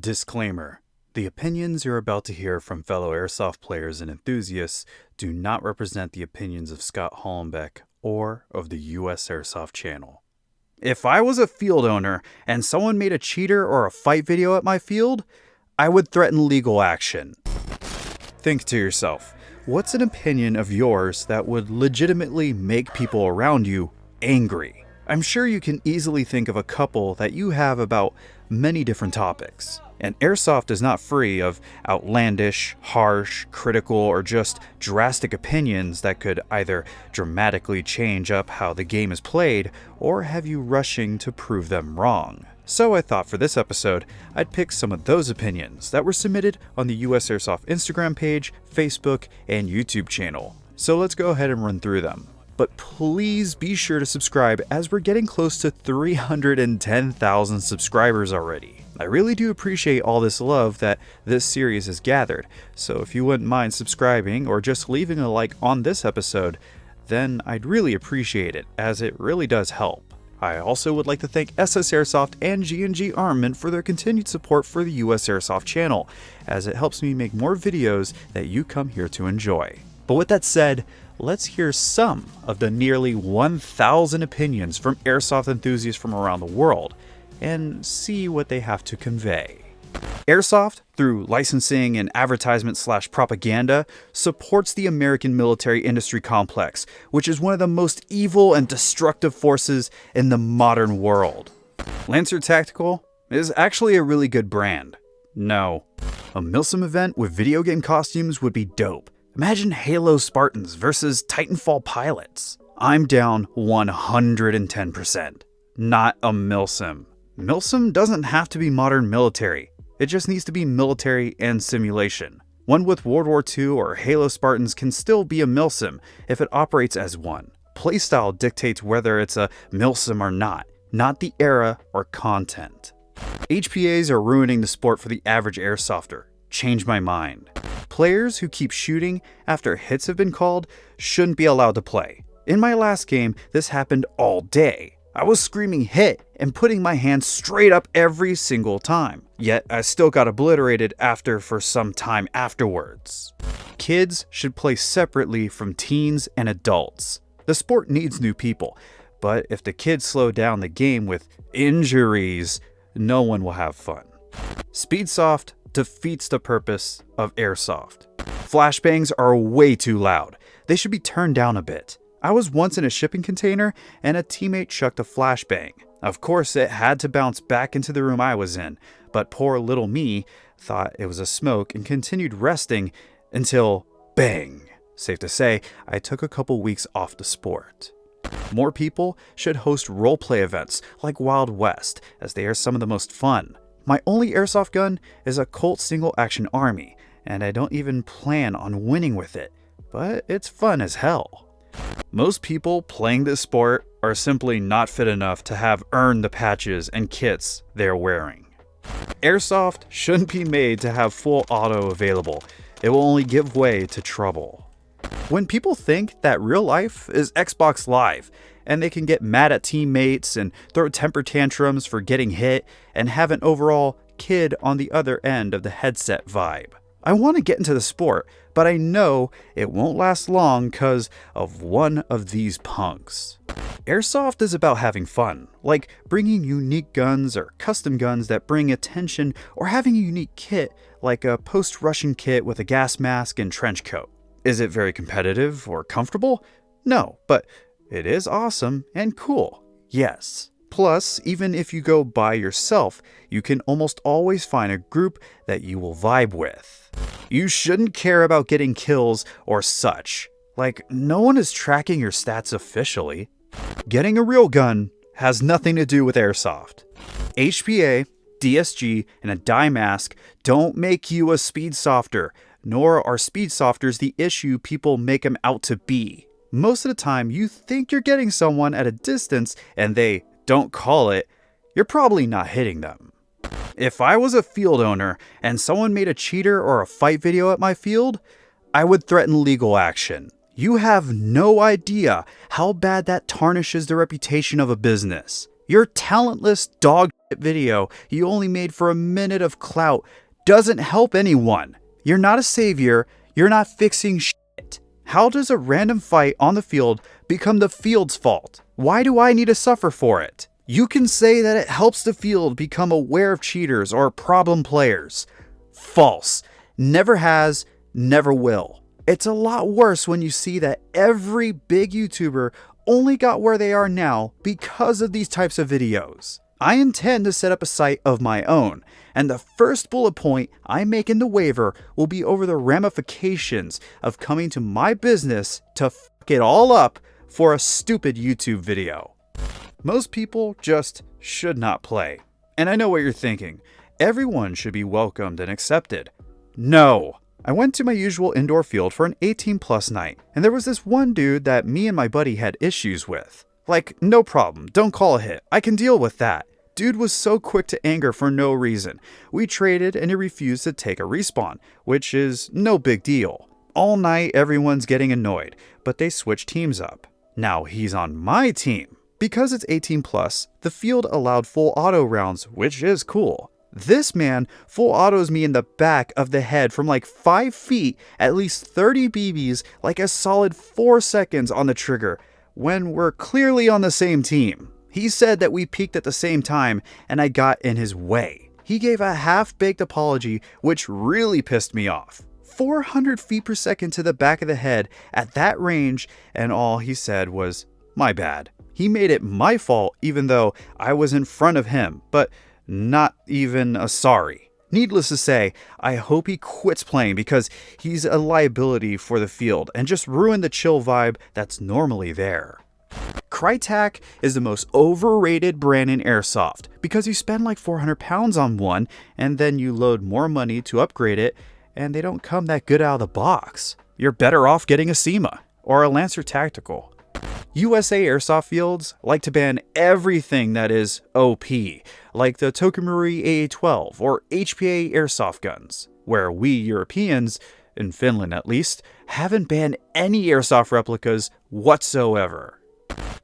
Disclaimer. The opinions you're about to hear from fellow airsoft players and enthusiasts do not represent the opinions of Scott Hollenbeck or of the USAirsoft channel. If I was a field owner and someone made a cheater or a fight video at my field, I would threaten legal action. Think to yourself, what's an opinion of yours that would legitimately make people around you angry? I'm sure you can easily think of a couple that you have about many different topics. And Airsoft is not free of outlandish, harsh, critical, or just drastic opinions that could either dramatically change up how the game is played or have you rushing to prove them wrong. So I thought for this episode, I'd pick some of those opinions that were submitted on the USAirsoft Instagram page, Facebook, and YouTube channel. So let's go ahead and run through them. But please be sure to subscribe as we're getting close to 310,000 subscribers already. I really do appreciate all this love that this series has gathered, so if you wouldn't mind subscribing or just leaving a like on this episode, then I'd really appreciate it, as it really does help. I also would like to thank SS Airsoft and G&G Armament for their continued support for the USAirsoft channel, as it helps me make more videos that you come here to enjoy. But with that said, let's hear some of the nearly 1,000 opinions from airsoft enthusiasts from around the world, and see what they have to convey. Airsoft, through licensing and advertisement/propaganda, supports the American military industry complex, which is one of the most evil and destructive forces in the modern world. Lancer Tactical is actually a really good brand. No. A Milsim event with video game costumes would be dope. Imagine Halo Spartans versus Titanfall pilots. I'm down 110%. Not a Milsim. Milsim doesn't have to be modern military. It just needs to be military and simulation. One with World War II or Halo Spartans can still be a Milsim if it operates as one. Playstyle dictates whether it's a Milsim or not the era or content. HPAs are ruining the sport for the average airsofter. Change my mind. Players who keep shooting after hits have been called shouldn't be allowed to play. In my last game, this happened all day. I was screaming hit and putting my hands straight up every single time. Yet I still got obliterated for some time afterwards. Kids should play separately from teens and adults. The sport needs new people, but if the kids slow down the game with injuries, no one will have fun. Speedsoft defeats the purpose of airsoft. Flashbangs are way too loud. They should be turned down a bit. I was once in a shipping container and a teammate chucked a flashbang. Of course, it had to bounce back into the room I was in, but poor little me thought it was a smoke and continued resting until bang. Safe to say, I took a couple weeks off the sport. More people should host roleplay events like Wild West, as they are some of the most fun. My only airsoft gun is a Colt single-action Army, and I don't even plan on winning with it, but it's fun as hell. Most people playing this sport are simply not fit enough to have earned the patches and kits they're wearing. Airsoft shouldn't be made to have full auto available. It will only give way to trouble. When people think that real life is Xbox Live, and they can get mad at teammates and throw temper tantrums for getting hit and have an overall kid on the other end of the headset vibe. I want to get into the sport, but I know it won't last long because of one of these punks. Airsoft is about having fun, like bringing unique guns or custom guns that bring attention, or having a unique kit like a post-Russian kit with a gas mask and trench coat. Is it very competitive or comfortable? No, but it is awesome and cool, yes. Plus, even if you go by yourself, you can almost always find a group that you will vibe with. You shouldn't care about getting kills or such. Like, no one is tracking your stats officially. Getting a real gun has nothing to do with airsoft. HPA, DSG, and a dye mask don't make you a Speedsofter, nor are Speedsofters the issue people make them out to be. Most of the time, you think you're getting someone at a distance and they don't call it, you're probably not hitting them. If I was a field owner and someone made a cheater or a fight video at my field, I would threaten legal action. You have no idea how bad that tarnishes the reputation of a business. Your talentless dog shit video you only made for a minute of clout doesn't help anyone. You're not a savior. You're not fixing shit. How does a random fight on the field become the field's fault? Why do I need to suffer for it? You can say that it helps the field become aware of cheaters or problem players. False. Never has, never will. It's a lot worse when you see that every big YouTuber only got where they are now because of these types of videos. I intend to set up a site of my own, and the first bullet point I make in the waiver will be over the ramifications of coming to my business to fuck it all up for a stupid YouTube video. Most people just should not play. And I know what you're thinking. Everyone should be welcomed and accepted. No. I went to my usual indoor field for an 18+ night, and there was this one dude that me and my buddy had issues with. Like, no problem, don't call a hit, I can deal with that. Dude was so quick to anger for no reason. We traded and he refused to take a respawn, which is no big deal. All night everyone's getting annoyed, but they switched teams up. Now he's on my team. Because it's 18+, the field allowed full auto rounds, which is cool. This man full autos me in the back of the head from like 5 feet, at least 30 BBs, like a solid 4 seconds on the trigger, when we're clearly on the same team. He said that we peaked at the same time and I got in his way. He gave a half-baked apology, which really pissed me off. 400 feet per second to the back of the head at that range, and all he said was, "My bad." He made it my fault even though I was in front of him, but not even a sorry. Needless to say, I hope he quits playing because he's a liability for the field and just ruined the chill vibe that's normally there. Krytac is the most overrated brand in Airsoft because you spend like 400 pounds on one and then you load more money to upgrade it and they don't come that good out of the box. You're better off getting a SEMA or a Lancer Tactical. USAirsoft fields like to ban everything that is OP, like the Marui AA-12 or HPA Airsoft guns, where we Europeans, in Finland at least, haven't banned any Airsoft replicas whatsoever.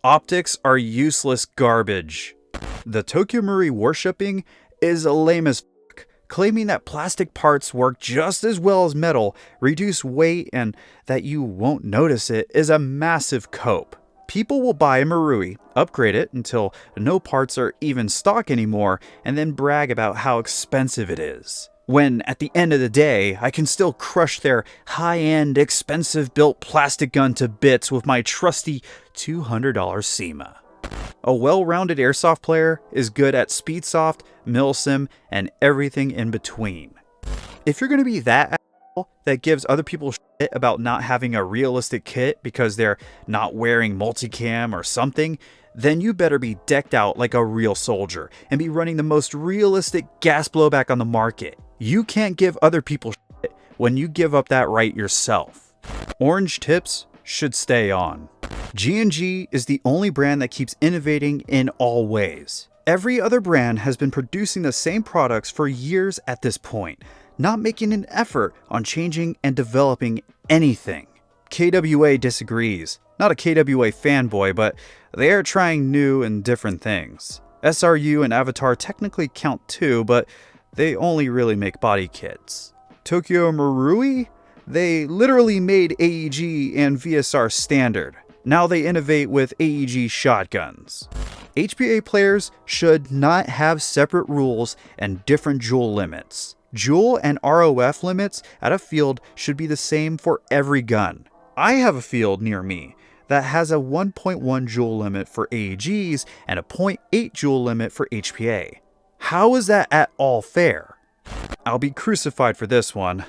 Optics are useless garbage. The Marui worshipping is lame as fuck, claiming that plastic parts work just as well as metal, reduce weight, and that you won't notice it is a massive cope. People will buy a Marui, upgrade it until no parts are even stock anymore, and then brag about how expensive it is. When at the end of the day, I can still crush their high-end, expensive built plastic gun to bits with my trusty $200 SEMA. A well-rounded airsoft player is good at Speedsoft, Milsim, and everything in between. If you're going to be that that gives other people shit about not having a realistic kit because they're not wearing multicam or something, then you better be decked out like a real soldier and be running the most realistic gas blowback on the market. You can't give other people shit when you give up that right yourself. Orange tips should stay on. G&G is the only brand that keeps innovating in all ways. Every other brand has been producing the same products for years at this point, not making an effort on changing and developing anything. KWA disagrees. Not a KWA fanboy, but they are trying new and different things. SRU and Avatar technically count too, but they only really make body kits. Tokyo Marui? They literally made AEG and VSR standard. Now they innovate with AEG shotguns. HPA players should not have separate rules and different joule limits. Joule and ROF limits at a field should be the same for every gun. I have a field near me that has a 1.1 joule limit for AEGs and a 0.8 joule limit for HPA. How is that at all fair? I'll be crucified for this one.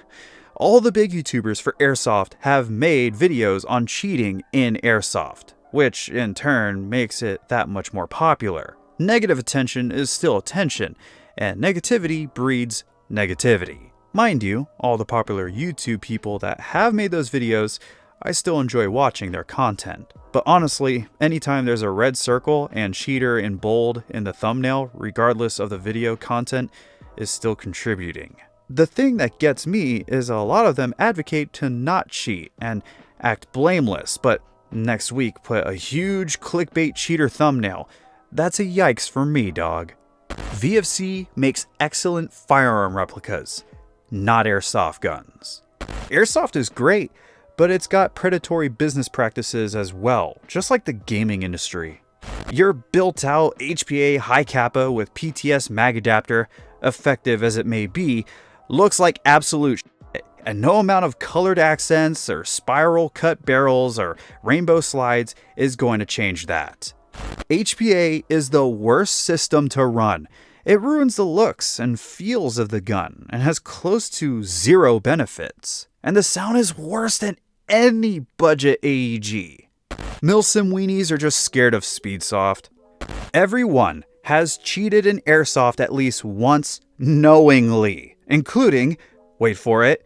All the big YouTubers for Airsoft have made videos on cheating in Airsoft, which in turn makes it that much more popular. Negative attention is still attention, and negativity breeds negativity. Mind you, all the popular YouTube people that have made those videos, I still enjoy watching their content. But honestly, anytime there's a red circle and cheater in bold in the thumbnail, regardless of the video content, is still contributing. The thing that gets me is a lot of them advocate to not cheat and act blameless, but next week put a huge clickbait cheater thumbnail. That's a yikes for me, dog. VFC makes excellent firearm replicas, not airsoft guns. Airsoft is great, but it's got predatory business practices as well, just like the gaming industry. Your built-out HPA high kappa with PTS mag adapter, effective as it may be, looks like absolute shit, and no amount of colored accents or spiral cut barrels or rainbow slides is going to change that. HPA is the worst system to run. It ruins the looks and feels of the gun and has close to zero benefits. And the sound is worse than any budget AEG. Milsim weenies are just scared of Speedsoft. Everyone has cheated in Airsoft at least once knowingly, including, wait for it,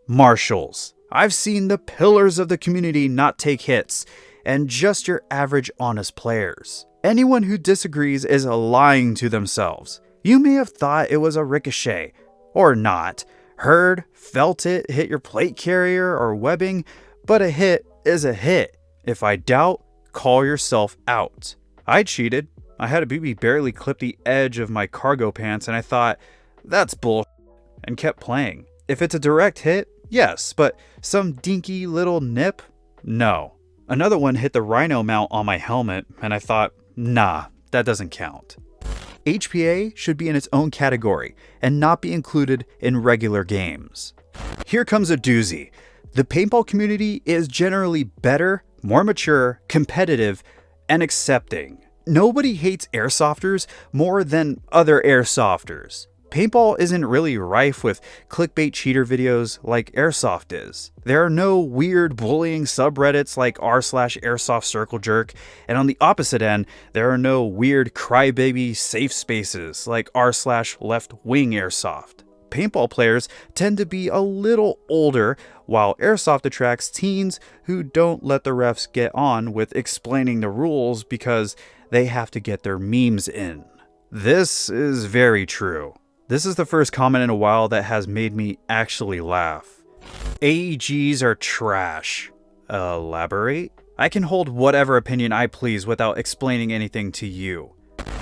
marshals. I've seen the pillars of the community not take hits, and just your average honest players. Anyone who disagrees is lying to themselves. You may have thought it was a ricochet, or not, heard, felt it hit your plate carrier or webbing, but a hit is a hit. If I doubt, call yourself out. I cheated. I had a BB barely clip the edge of my cargo pants and I thought, that's bull, and kept playing. If it's a direct hit, yes, but some dinky little nip? No. Another one hit the rhino mount on my helmet and I thought, nah, that doesn't count. HPA should be in its own category and not be included in regular games. Here comes a doozy. The paintball community is generally better, more mature, competitive, and accepting. Nobody hates airsofters more than other airsofters. Paintball isn't really rife with clickbait cheater videos like Airsoft is. There are no weird bullying subreddits like r/Airsoft Circle Jerk, and on the opposite end, there are no weird crybaby safe spaces like r/Left Wing Airsoft. Paintball players tend to be a little older, while Airsoft attracts teens who don't let the refs get on with explaining the rules because they have to get their memes in. This is very true. This is the first comment in a while that has made me actually laugh. AEGs are trash. Elaborate? I can hold whatever opinion I please without explaining anything to you.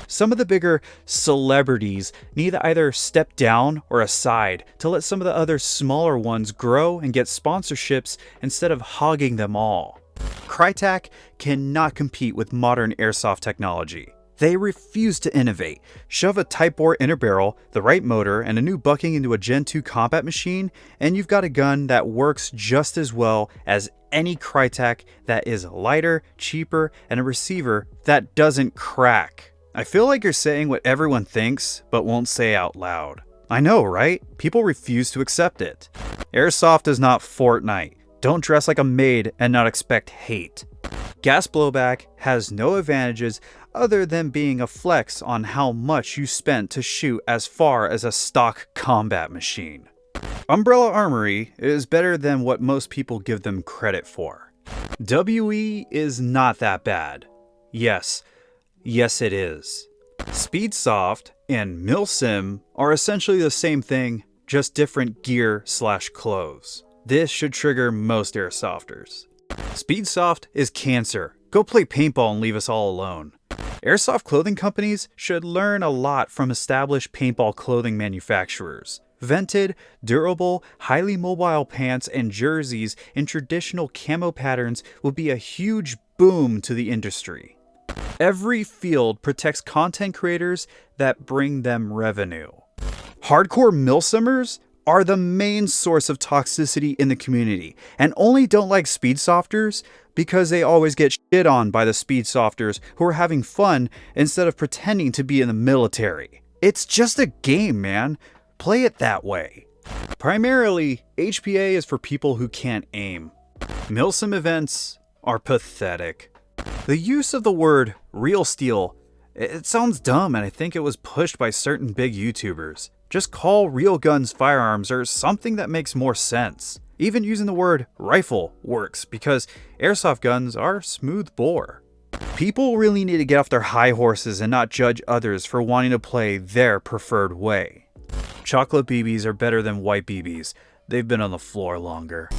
Some of the bigger celebrities need to either step down or aside to let some of the other smaller ones grow and get sponsorships instead of hogging them all. Krytac cannot compete with modern airsoft technology. They refuse to innovate. Shove a Type bore inner barrel, the right motor, and a new bucking into a Gen 2 combat machine, and you've got a gun that works just as well as any Krytac that is lighter, cheaper, and a receiver that doesn't crack. I feel like you're saying what everyone thinks, but won't say out loud. I know, right? People refuse to accept it. Airsoft is not Fortnite. Don't dress like a maid and not expect hate. Gas blowback has no advantages other than being a flex on how much you spent to shoot as far as a stock combat machine. Umbrella Armory is better than what most people give them credit for. WE is not that bad. Yes it is. Speedsoft and Milsim are essentially the same thing, just different gear/clothes. This should trigger most airsofters. Speedsoft is cancer. Go play paintball and leave us all alone. Airsoft clothing companies should learn a lot from established paintball clothing manufacturers. Vented, durable, highly mobile pants and jerseys in traditional camo patterns will be a huge boom to the industry. Every field protects content creators that bring them revenue. Hardcore Milsimmers are the main source of toxicity in the community and only don't like Speedsofters because they always get shit on by the Speedsofters who are having fun instead of pretending to be in the military. It's just a game, man. Play it that way. Primarily, HPA is for people who can't aim. Milsim events are pathetic. The use of the word real steel, it sounds dumb and I think it was pushed by certain big YouTubers. Just call real guns firearms or something that makes more sense. Even using the word rifle works because airsoft guns are smooth bore. People really need to get off their high horses and not judge others for wanting to play their preferred way. Chocolate BBs are better than white BBs. They've been on the floor longer.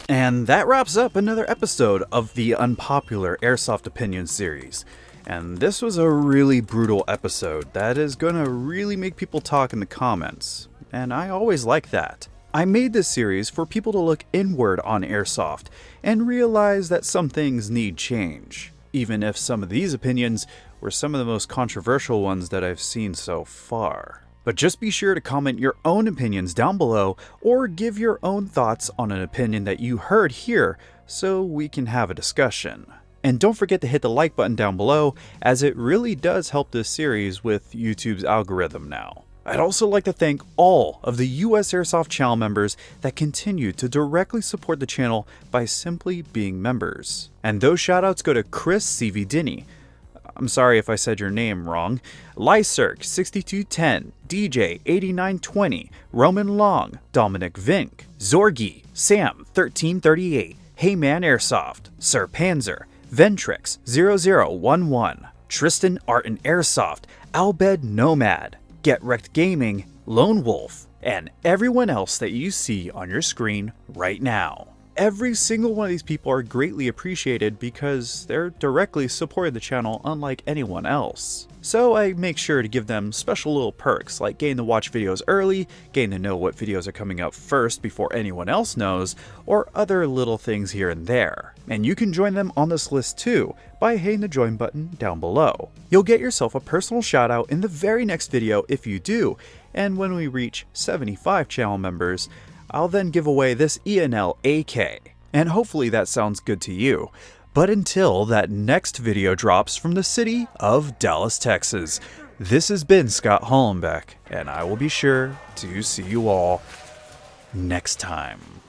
And that wraps up another episode of the Unpopular Airsoft Opinions series. And this was a really brutal episode that is gonna really make people talk in the comments, and I always like that. I made this series for people to look inward on Airsoft and realize that some things need change, even if some of these opinions were some of the most controversial ones that I've seen so far. But just be sure to comment your own opinions down below or give your own thoughts on an opinion that you heard here so we can have a discussion. And don't forget to hit the like button down below, as it really does help this series with YouTube's algorithm now. I'd also like to thank all of the USAirsoft channel members that continue to directly support the channel by simply being members. And those shoutouts go to Chris CV Dinny, I'm sorry if I said your name wrong, Lyserk 6210, DJ 8920, Roman Long, Dominic Vink, Zorgi, Sam 1338, Heyman Airsoft, Sir Panzer, Ventrix 0011, Tristan Art and Airsoft, Albed Nomad, Get Wrecked Gaming, Lone Wolf, and everyone else that you see on your screen right now. Every single one of these people are greatly appreciated because they're directly supporting the channel unlike anyone else. So I make sure to give them special little perks like getting to watch videos early, getting to know what videos are coming up first before anyone else knows, or other little things here and there. And you can join them on this list too by hitting the join button down below. You'll get yourself a personal shout out in the very next video if you do, and when we reach 75 channel members, I'll then give away this ENL AK, and hopefully that sounds good to you. But until that next video drops from the city of Dallas, Texas, this has been Scott Hollenbeck, and I will be sure to see you all next time.